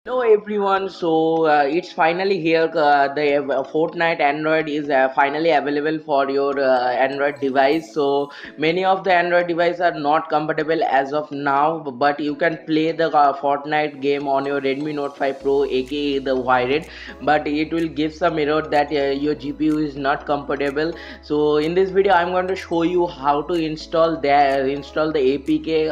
Hello everyone, it's finally here. The Fortnite Android is finally available for your Android device. So many of the Android devices are not compatible as of now, but you can play the Fortnite game on your Redmi Note 5 Pro, aka the Wired. But it will give some error that your GPU is not compatible. So in this video, I'm going to show you how to install the APK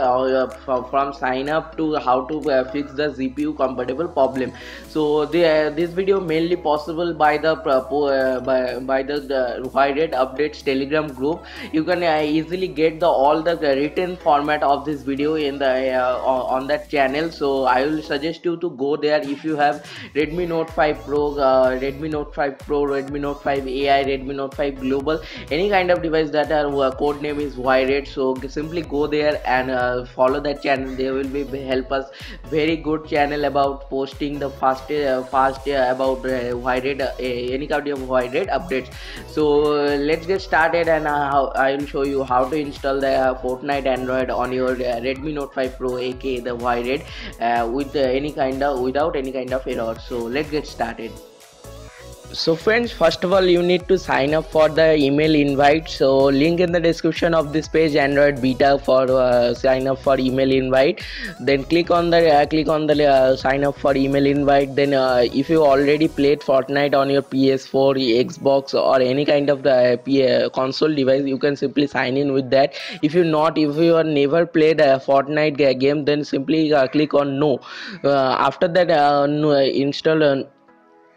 from sign up to how to fix the GPU compatible problem. So this video mainly possible by the whyred updates Telegram group. You can easily get the all the written format of this video in the on that channel. So I will suggest you to go there if you have Redmi Note 5 Pro, Redmi Note 5 Pro, Redmi Note 5 AI, Redmi Note 5 Global, any kind of device that are code name is whyred. So simply go there and follow that channel. They will be help us very good channel about posting the fast about whyred any kind of whyred updates. So let's get started, and I will show you how to install the Fortnite Android on your Redmi Note 5 Pro, aka the whyred, with any kind of without any kind of error. So let's get started. So friends, first of all you need to sign up for the email invite. So link in the description of this page, Android beta, for sign up for email invite. Then click on the sign up for email invite. Then if you already played Fortnite on your PS4, Xbox, or any kind of the console device, you can simply sign in with that. If you are never played a Fortnite game, then simply click on no. After that, no, install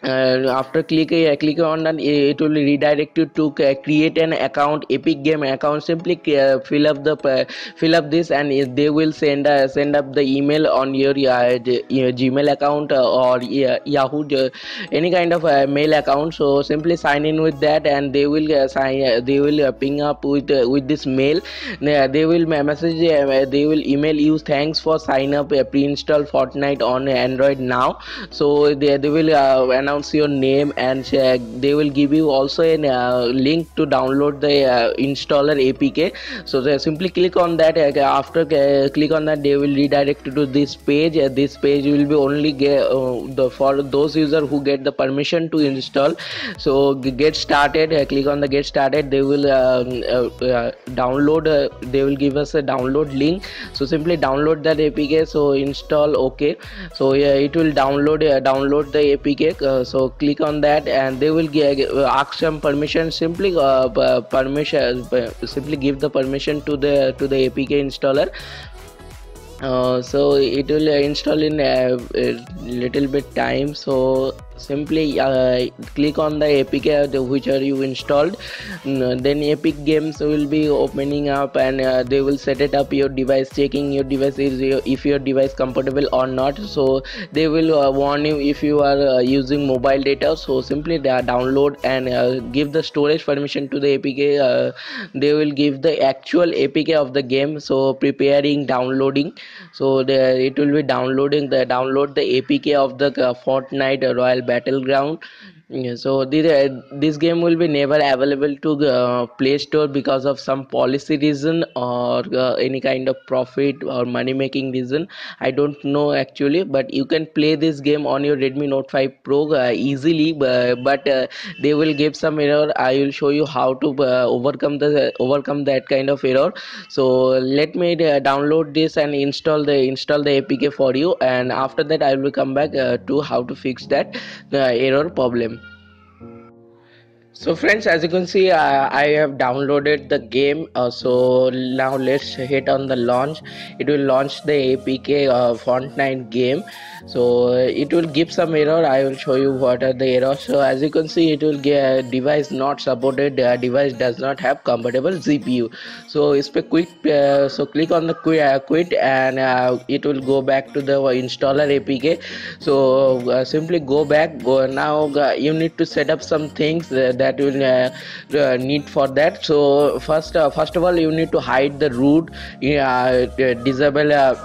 after click on that, it will redirect you to create an account, Epic Game account. Simply fill up this, and they will send up the email on your Gmail account, or Yahoo, any kind of mail account. So simply sign in with that, and they will ping up with this mail. They will message, they will email you, thanks for sign up, pre-install Fortnite on Android now. So they will announce your name, and they will give you also a link to download the installer APK. So they simply click on that. After click on that, they will redirect you to this page. This page will be only for those users who get the permission to install. So get started. Click on the get started. They will download, they will give us a download link. So simply download that APK. So install, okay. So yeah, it will download the APK. So click on that, and they will ask some permission. Simply simply give the permission to the APK installer. So it will install in a little bit time. So simply click on the APK which are you installed. Then Epic Games will be opening up, and they will set it up your device, checking your device if your device compatible or not. So they will warn you if you are using mobile data. So simply download and give the storage permission to the APK. They will give the actual APK of the game. So preparing downloading. So it will be download the APK of the Fortnite Royal Battleground. Yeah, so this game will be never available to Play Store because of some policy reason, or any kind of profit or money making reason. I don't know actually, but you can play this game on your Redmi Note 5 Pro easily. But they will give some error. I will show you how to overcome that kind of error. So let me download this and install the APK for you, and after that I will come back to how to fix that error problem. So friends, as you can see, I have downloaded the game. So now let's hit on the launch. It will launch the APK Fortnite game. So it will give some error. I will show you what are the errors. So as you can see, it will get device not supported. Device does not have compatible GPU. So it's a quick. So click on the quit, and it will go back to the installer APK. So simply go back. Now you need to set up some things that will need for that. So first of all, you need to hide the root, disable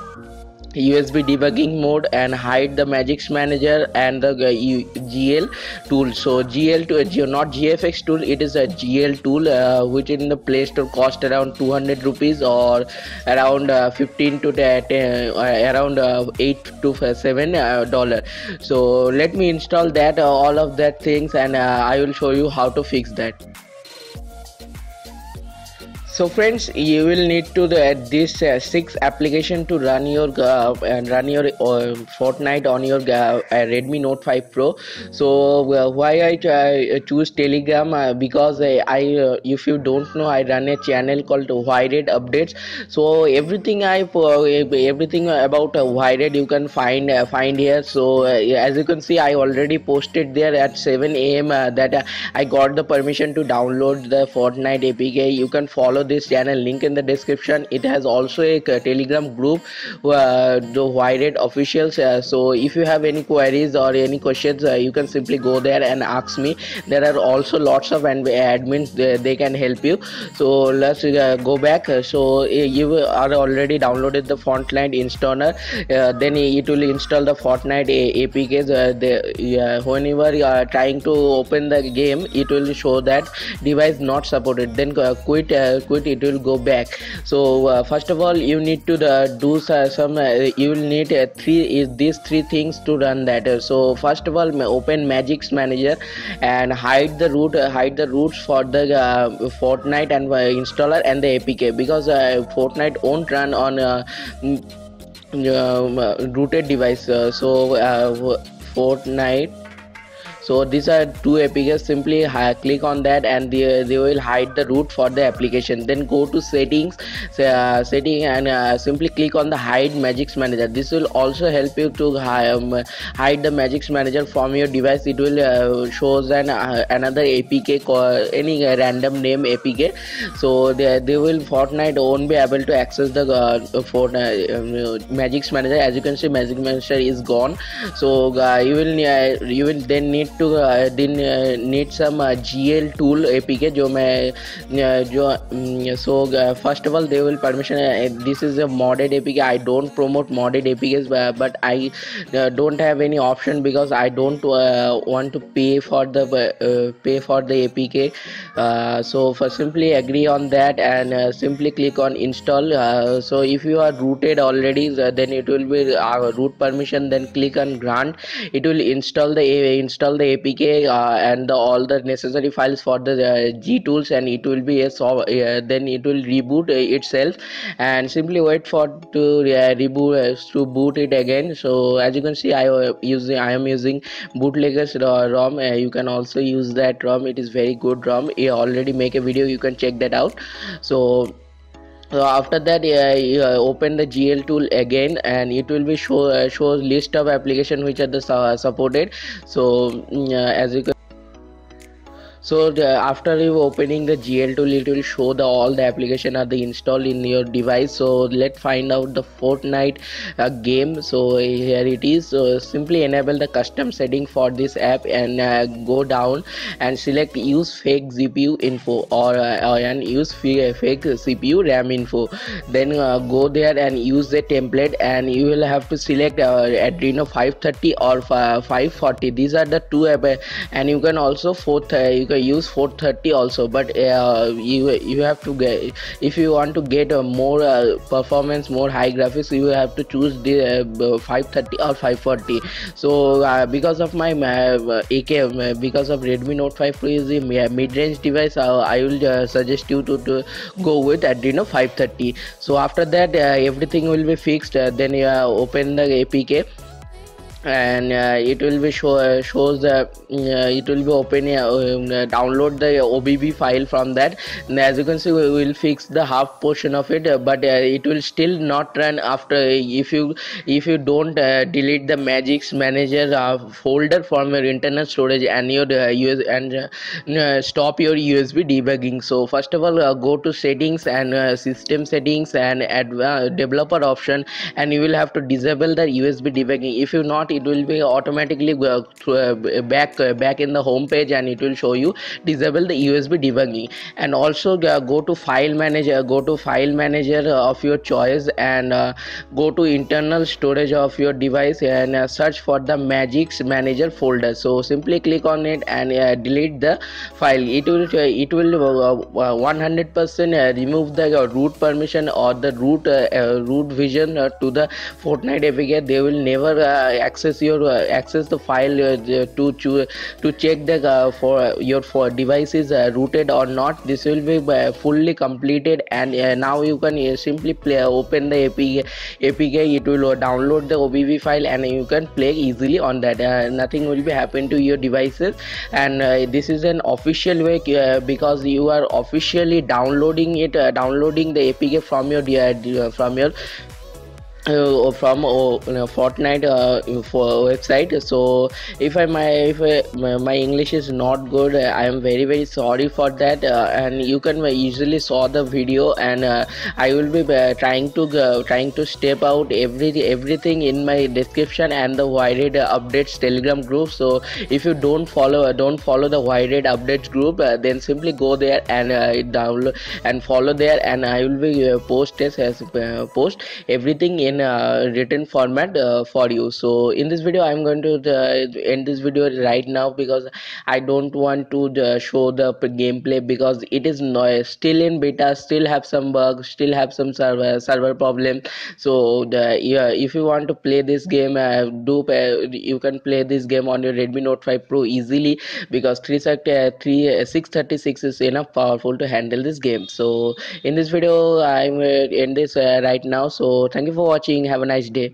USB debugging mode and hide the Magix Manager and the GL tool. So GL to not GFX tool, it is a GL tool which in the Play Store cost around 200 rupees or around 15 to around 8 to 7 dollar. So let me install that all of that things, and I will show you how to fix that. So friends, you will need to this 6 application to run your Fortnite on your Redmi Note 5 Pro. So why I choose Telegram, because if you don't know, I run a channel called Whyred Updates. So everything about Whyred you can find here. So as you can see, I already posted there at 7 a.m. That I got the permission to download the Fortnite APK. You can follow this channel, link in the description. It has also a Telegram group, the Whyred officials. So if you have any queries or any questions, you can simply go there and ask me. There are also lots of admins, they can help you. So let's go back. So you are already downloaded the Fortnite installer, then it will install the Fortnite APKs. Whenever you are trying to open the game, it will show that device not supported, then quit, it will go back. So first of all, you need to do some you will need these three things to run that. So first of all, open Magix Manager and hide the roots for the Fortnite and installer and the APK, because Fortnite won't run on rooted device. Fortnite, so these are two apks. Simply click on that, and they will hide the root for the application. Then go to settings, and simply click on the hide Magix Manager. This will also help you to hide the Magix Manager from your device. It will shows another apk called any random name apk. So they will Fortnite won't be able to access the Magix Manager. As you can see, Magix Manager is gone. So you will then need to need some GL tool APK so first of all, they will permission. This is a modded APK. I don't promote modded APKs, but I don't have any option, because I don't want to pay for the APK. So for simply agree on that, and simply click on install. So if you are rooted already, then it will be root permission, then click on grant. It will install the APK and all the necessary files for the G tools, and it will be then it will reboot itself, and simply wait for to reboot to boot it again. So as you can see, I am using bootleggers ROM. You can also use that ROM. It is very good ROM. I already make a video, you can check that out. So after that, you open the GL tool again, and it will be shows list of application which are the supported. So as you can, so after you opening the GL tool, it will show all the application are the installed in your device. So let's find out the Fortnite game. So here it is. So simply enable the custom setting for this app, and go down and select use fake GPU info, and use fake CPU RAM info. Then go there and use the template, and you will have to select Adreno 530 or 540. These are the two app, and you can also you can use 430 also, but you have to get, if you want to get a more performance, more high graphics, you have to choose the 530 or 540. So because of my AK, because of Redmi Note 5 Pro is a mid-range device, I will suggest you to go with Adreno 530. So after that, everything will be fixed. Then you open the APK, and it will be shows the it will be open download the OBB file from that. And as you can see, we will fix the half portion of it, but it will still not run after if you don't delete the Magix Manager folder from your internal storage and your stop your USB debugging. So first of all, go to settings and system settings and add developer option, and you will have to disable the USB debugging. If you not it will be automatically back in the home page, and it will show you disable the USB debugging. And also go to file manager of your choice, and go to internal storage of your device, and search for the Magic's manager folder. So simply click on it and delete the file. It will 100% remove the root permission or the root vision to the Fortnite APK. They will never access the file to check the for your device is rooted or not. This will be fully completed, and now you can simply open the APK. It will download the OBB file, and you can play easily on that. Nothing will be happen to your devices. And this is an official way, because you are officially downloading the APK from your Fortnite for website. So if my English is not good, I am very very sorry for that. And you can easily saw the video, and I will be trying to step out everything in my description and the whyred updates Telegram group. So if you don't follow the whyred updates group, then simply go there and download and follow there, and I will be post everything in written format for you. So in this video I'm going to end this video right now, because I don't want to show the gameplay, because it is still in beta, still have some bugs, still have some server problem. So yeah, if you want to play this game, you can play this game on your Redmi Note 5 Pro easily, because 636 is enough powerful to handle this game. So in this video I'm end this right now. So thank you for watching. Have a nice day.